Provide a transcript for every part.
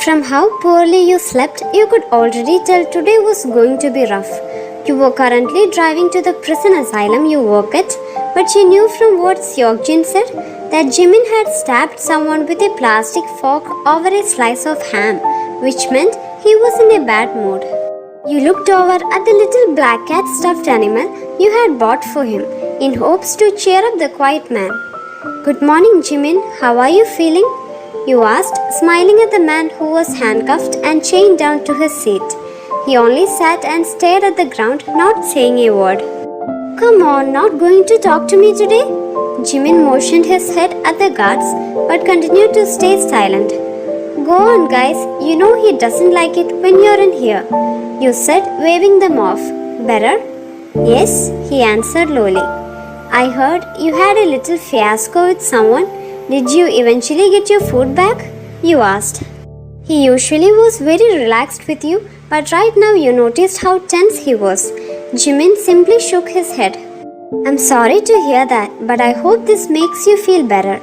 From how poorly you slept, you could already tell today was going to be rough. You were currently driving to the prison asylum you work at, but you knew from what Seokjin said that Jimin had stabbed someone with a plastic fork over a slice of ham, which meant he was in a bad mood. You looked over at the little black cat stuffed animal you had bought for him, in hopes to cheer up the quiet man. "Good morning, Jimin. How are you feeling?" you asked, smiling at the man who was handcuffed and chained down to his seat. He only sat and stared at the ground, not saying a word. "Come on, not going to talk to me today?" Jimin motioned his head at the guards but continued to stay silent. "Go on, guys. You know he doesn't like it when you're in here," you said, waving them off. "Better?" "Yes," he answered lowly. "I heard you had a little fiasco with someone. Did you eventually get your food back?" you asked. He usually was very relaxed with you, but right now you noticed how tense he was. Jimin simply shook his head. "I'm sorry to hear that, but I hope this makes you feel better,"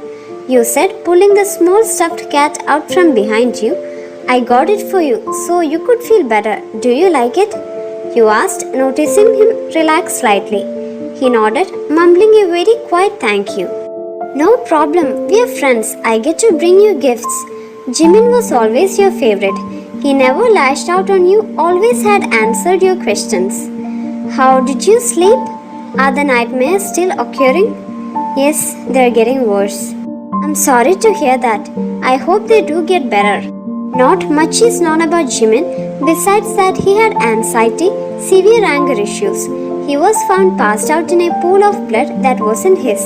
you said, pulling the small stuffed cat out from behind you. "I got it for you, so you could feel better. Do you like it?" you asked, noticing him relax slightly. He nodded, mumbling a very quiet thank you. "No problem, we are friends. I get to bring you gifts." Jimin was always your favorite. He never lashed out on you, always had answered your questions. "How did you sleep? Are the nightmares still occurring?" "Yes, they're getting worse." "I'm sorry to hear that. I hope they do get better." Not much is known about Jimin, besides that he had anxiety, severe anger issues. He was found passed out in a pool of blood that wasn't his,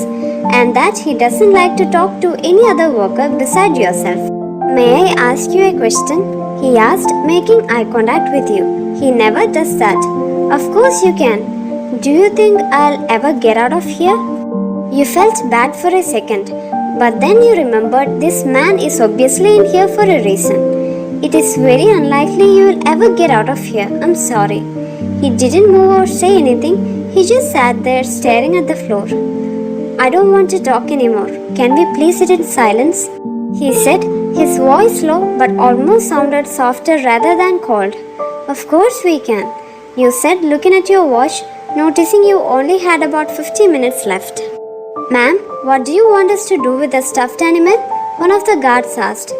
and that he doesn't like to talk to any other worker beside yourself. "May I ask you a question?" he asked, making eye contact with you. He never does that. "Of course you can. Do you think I'll ever get out of here?" You felt bad for a second, but then you remembered this man is obviously in here for a reason. "It is very unlikely you will ever get out of here. I'm sorry." He didn't move or say anything. He just sat there staring at the floor. "I don't want to talk anymore. Can we please sit in silence?" he said, his voice low but almost sounded softer rather than cold. "Of course we can," you said, looking at your watch, noticing you only had about 50 minutes left. "Ma'am, what do you want us to do with the stuffed animal?" one of the guards asked.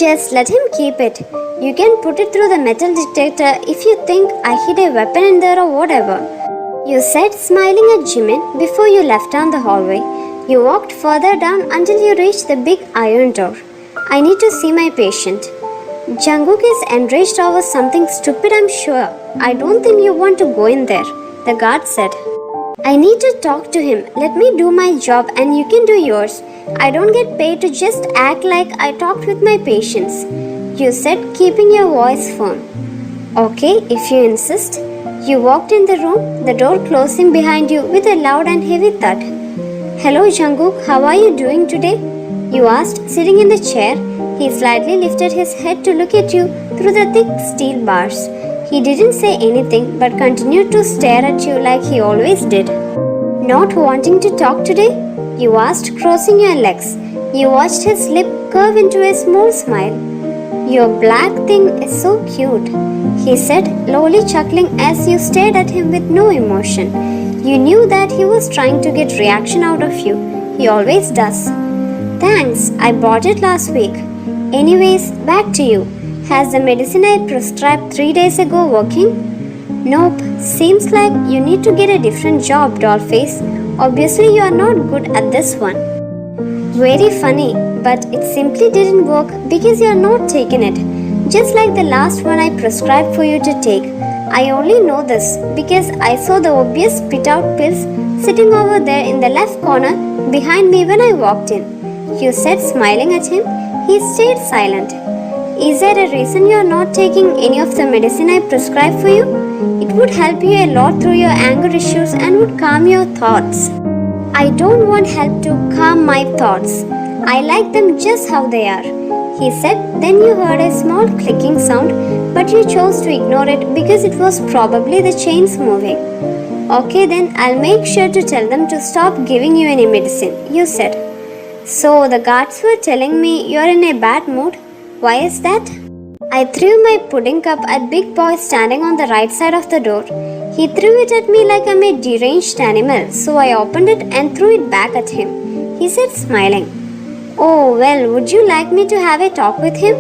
"Just let him keep it. You can put it through the metal detector if you think I hid a weapon in there or whatever," you said, smiling at Jimin before you left down the hallway. You walked further down until you reached the big iron door. "I need to see my patient." "Jungkook is enraged over something stupid, I'm sure. I don't think you want to go in there," the guard said. "I need to talk to him. Let me do my job and you can do yours. I don't get paid to just act like I talked with my patients," you said, keeping your voice firm. "Okay, if you insist." You walked in the room, the door closing behind you with a loud and heavy thud. "Hello Jungkook, how are you doing today?" you asked, sitting in the chair. He slightly lifted his head to look at you through the thick steel bars. He didn't say anything but continued to stare at you like he always did. "Not wanting to talk today?" you asked, crossing your legs. You watched his lip curve into a small smile. "Your black thing is so cute," he said, lowly chuckling as you stared at him with no emotion. You knew that he was trying to get reaction out of you. He always does. "Thanks, I bought it last week. Anyways, back to you. Has the medicine I prescribed 3 days ago working?" "Nope. Seems like you need to get a different job, dollface. Obviously you are not good at this one." "Very funny, but it simply didn't work because you are not taking it. Just like the last one I prescribed for you to take. I only know this because I saw the obvious spit out pills sitting over there in the left corner behind me when I walked in," you said, smiling at him. He stayed silent. "Is there a reason you are not taking any of the medicine I prescribed for you? It would help you a lot through your anger issues and would calm your thoughts." I don't want help to calm my thoughts. I like them just how they are, he said. Then you heard a small clicking sound, but you chose to ignore it because it was probably the chains moving. Okay, then I'll make sure to tell them to stop giving you any medicine, you said. So the guards were telling me you're in a bad mood. Why is that? I threw my pudding cup at Big Boy standing on the right side of the door. He threw it at me like I'm a deranged animal, so I opened it and threw it back at him, he said, smiling. Oh, well, would you like me to have a talk with him?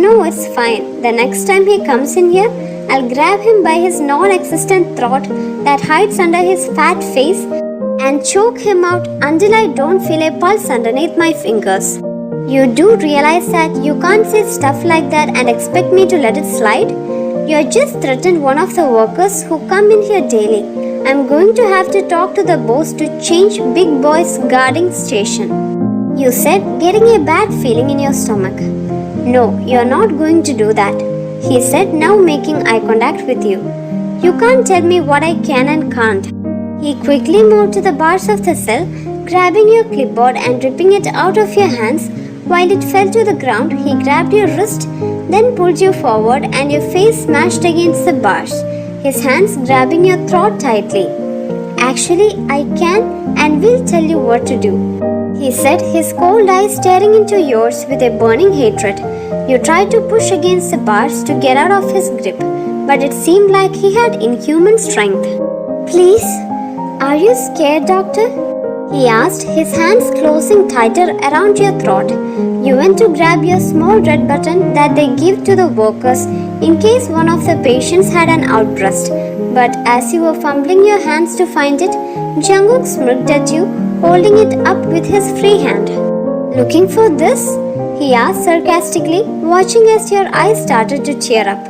No, it's fine. The next time he comes in here, I'll grab him by his non-existent throat that hides under his fat face and choke him out until I don't feel a pulse underneath my fingers. You do realize that you can't say stuff like that and expect me to let it slide? You just threatened one of the workers who come in here daily. I'm going to have to talk to the boss to change Big Boy's guarding station, you said, getting a bad feeling in your stomach. No, you're not going to do that, he said, now making eye contact with you. You can't tell me what I can and can't. He quickly moved to the bars of the cell, grabbing your clipboard and ripping it out of your hands. While it fell to the ground, he grabbed your wrist, then pulled you forward and your face smashed against the bars, his hands grabbing your throat tightly. Actually, I can and will tell you what to do, he said, his cold eyes staring into yours with a burning hatred. You tried to push against the bars to get out of his grip, but it seemed like he had inhuman strength. Please, are you scared, doctor? He asked, his hands closing tighter around your throat. You went to grab your small red button that they give to the workers in case one of the patients had an outburst. But as you were fumbling your hands to find it, Jungkook smirked at you, holding it up with his free hand. Looking for this? He asked sarcastically, watching as your eyes started to tear up.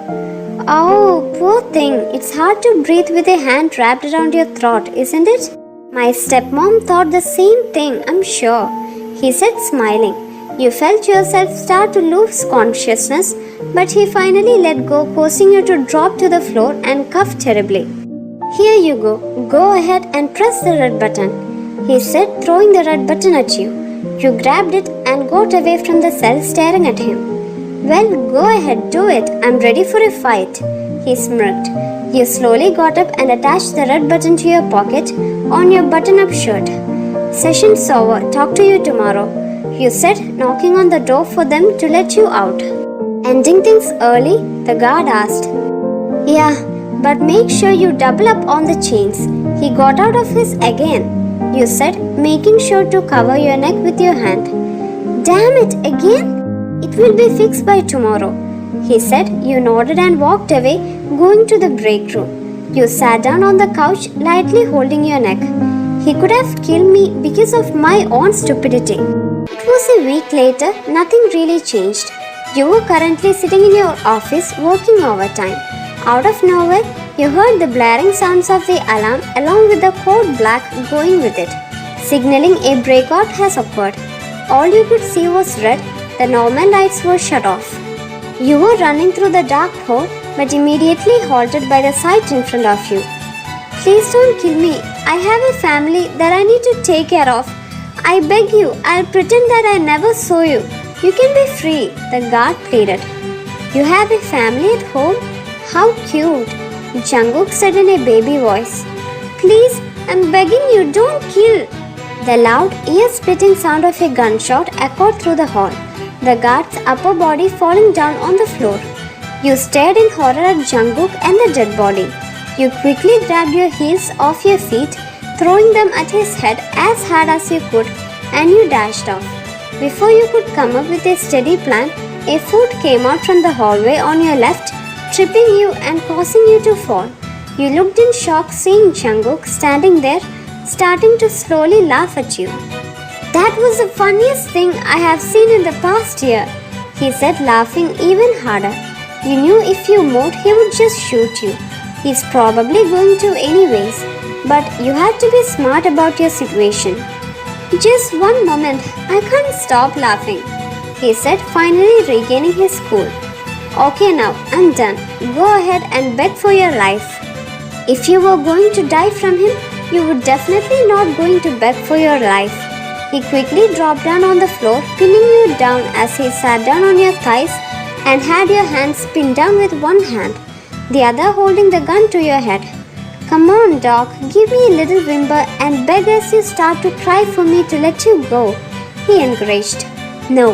Oh, poor thing. It's hard to breathe with a hand wrapped around your throat, isn't it? My stepmom thought the same thing, I'm sure, he said, smiling. You felt yourself start to lose consciousness, but he finally let go, causing you to drop to the floor and cough terribly. Here you go. Go ahead and press the red button, he said, throwing the red button at you. You grabbed it and got away from the cell, staring at him. Well, go ahead, do it. I'm ready for a fight, he smirked. You slowly got up and attached the red button to your pocket on your button-up shirt. Session's over. Talk to you tomorrow, you said, knocking on the door for them to let you out. Ending things early? The guard asked. Yeah, but make sure you double up on the chains. He got out of his again, you said, making sure to cover your neck with your hand. Damn it, again? It will be fixed by tomorrow, he said. You nodded and walked away, going to the break room. You sat down on the couch, lightly holding your neck. He could have killed me because of my own stupidity. It was a week later, nothing really changed. You were currently sitting in your office working overtime. Out of nowhere, you heard the blaring sounds of the alarm along with the code black going with it, signaling a breakout has occurred. All you could see was red. The normal lights were shut off. You were running through the dark hall, but immediately halted by the sight in front of you. Please don't kill me. I have a family that I need to take care of. I beg you, I'll pretend that I never saw you. You can be free, the guard pleaded. You have a family at home? How cute, Jungkook said in a baby voice. Please, I'm begging you, don't kill. The loud, ear-splitting sound of a gunshot echoed through the hall, the guard's upper body falling down on the floor. You stared in horror at Jungkook and the dead body. You quickly grabbed your heels off your feet, throwing them at his head as hard as you could, and you dashed off. Before you could come up with a steady plan, a foot came out from the hallway on your left, tripping you and causing you to fall. You looked in shock, seeing Jungkook standing there, starting to slowly laugh at you. That was the funniest thing I have seen in the past year, he said, laughing even harder. You knew if you moved, he would just shoot you. He's probably going to anyways, but you had to be smart about your situation. Just one moment, I can't stop laughing, he said, finally regaining his cool. Okay, now I'm done. Go ahead and beg for your life. If you were going to die from him, You were definitely not going to beg for your life. He quickly dropped down on the floor, pinning you down as he sat down on your thighs and had your hands pinned down with one hand, the other holding the gun to your head. Come on, Doc, give me a little whimper and beg as you start to cry for me to let you go, he encouraged. No.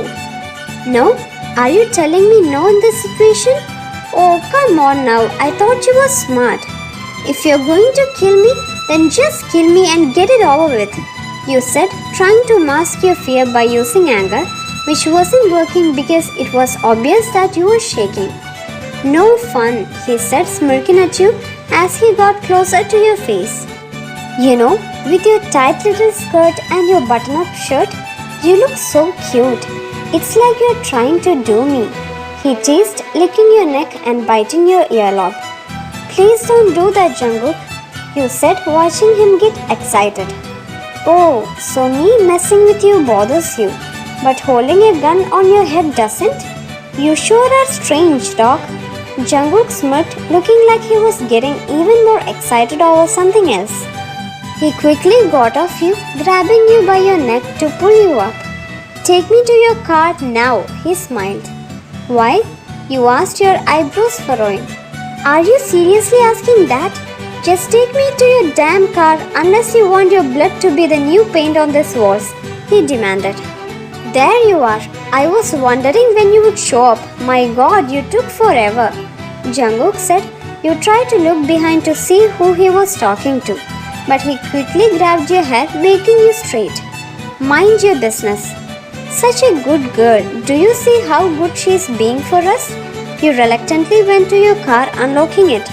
No? Are you telling me no in this situation? Oh, come on now, I thought you were smart. If you're going to kill me, then just kill me and get it over with, you said, trying to mask your fear by using anger, which wasn't working because it was obvious that you were shaking. No fun, he said, smirking at you as he got closer to your face. You know, with your tight little skirt and your button-up shirt, you look so cute. It's like you're trying to do me, he teased, licking your neck and biting your earlobe. Please don't do that, Jungkook, you said, watching him get excited. Oh, so me messing with you bothers you, but holding a gun on your head doesn't? You sure are strange, Doc. Jungkook smirked, looking like he was getting even more excited over something else. He quickly got off you, grabbing you by your neck to pull you up. Take me to your car now, he smiled. Why? You asked, your eyebrows furrowing. Are you seriously asking that? Just take me to your damn car unless you want your blood to be the new paint on these walls, he demanded. There you are. I was wondering when you would show up. My God, you took forever. Jungkook said. You tried to look behind to see who he was talking to, but he quickly grabbed your hair, making you straight. Mind your business. Such a good girl. Do you see how good she is being for us? You reluctantly went to your car, unlocking it.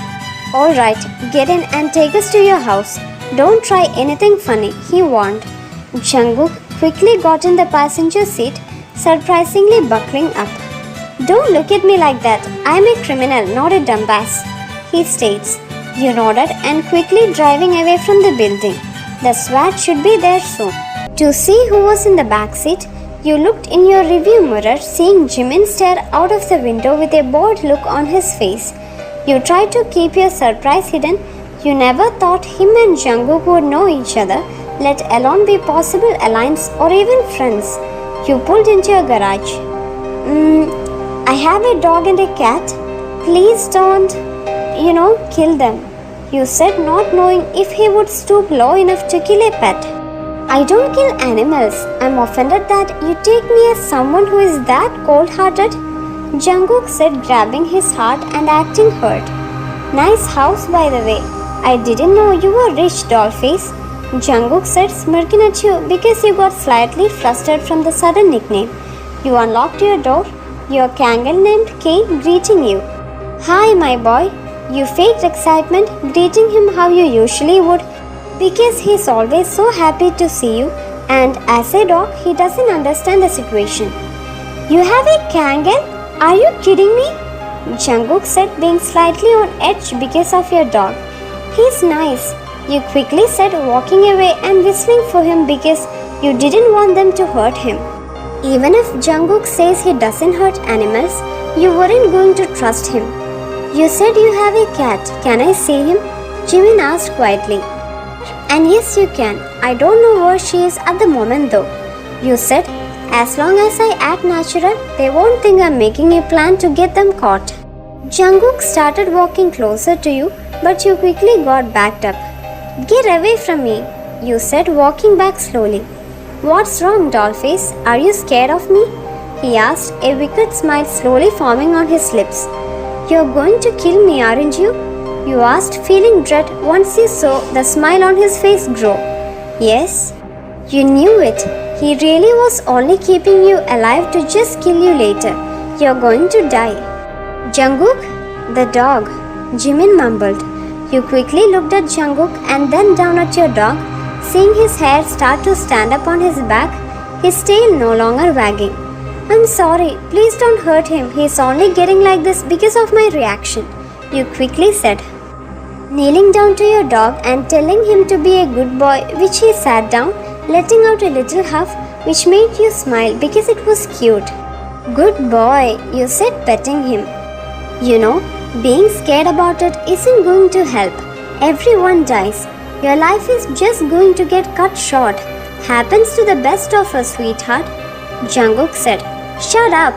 Alright, get in and take us to your house. Don't try anything funny, he warned. Jungkook quickly got in the passenger seat, surprisingly buckling up. Don't look at me like that. I'm a criminal, not a dumbass, he states. You nodded and quickly driving away from the building. The SWAT should be there soon. To see who was in the back seat, you looked in your rearview mirror, seeing Jimin stare out of the window with a bored look on his face. You tried to keep your surprise hidden. You never thought him and Jungkook would know each other, let alone be possible allies or even friends. You pulled into your garage. I have a dog and a cat. Please don't, kill them, you said, not knowing if he would stoop low enough to kill a pet. I don't kill animals. I'm offended that you take me as someone who is that cold-hearted, Jungkook said, grabbing his heart and acting hurt. Nice house, by the way. I didn't know you were rich, dollface, Jungkook said, smirking at you because you got slightly flustered from the sudden nickname. You unlocked your door, your kangal named Kane greeting you. Hi, my boy. You faked excitement, greeting him how you usually would, because he's always so happy to see you, and as a dog, he doesn't understand the situation. You have a kangal? Are you kidding me? Jungkook said, being slightly on edge because of your dog. He's nice, you quickly said, walking away and whistling for him because you didn't want them to hurt him. Even if Jungkook says he doesn't hurt animals, you weren't going to trust him. You said you have a cat. Can I see him? Jimin asked quietly. And yes, you can. I don't know where she is at the moment though, you said. As long as I act natural, they won't think I'm making a plan to get them caught. Jungkook started walking closer to you, but you quickly got backed up. Get away from me, you said, walking back slowly. What's wrong, dollface? Are you scared of me? He asked, a wicked smile slowly forming on his lips. You're going to kill me, aren't you? You asked, feeling dread once you saw the smile on his face grow. Yes. You knew it. He really was only keeping you alive to just kill you later. You're going to die. Jungkook? The dog, Jimin mumbled. You quickly looked at Jungkook and then down at your dog, seeing his hair start to stand up on his back, his tail no longer wagging. I'm sorry, please don't hurt him. He's only getting like this because of my reaction, you quickly said. Kneeling down to your dog and telling him to be a good boy, which he sat down, letting out a little huff which made you smile because it was cute. Good boy, you said, petting him. You know, being scared about it isn't going to help. Everyone dies. Your life is just going to get cut short. Happens to the best of us, sweetheart. Jungkook said. Shut up.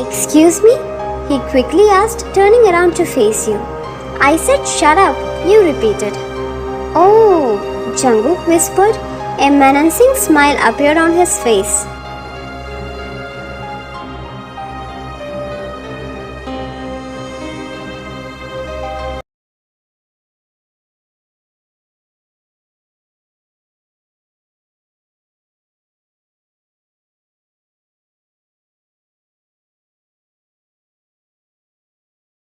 Excuse me? He quickly asked, turning around to face you. I said shut up, you repeated. Oh, Jungkook whispered. A menacing smile appeared on his face.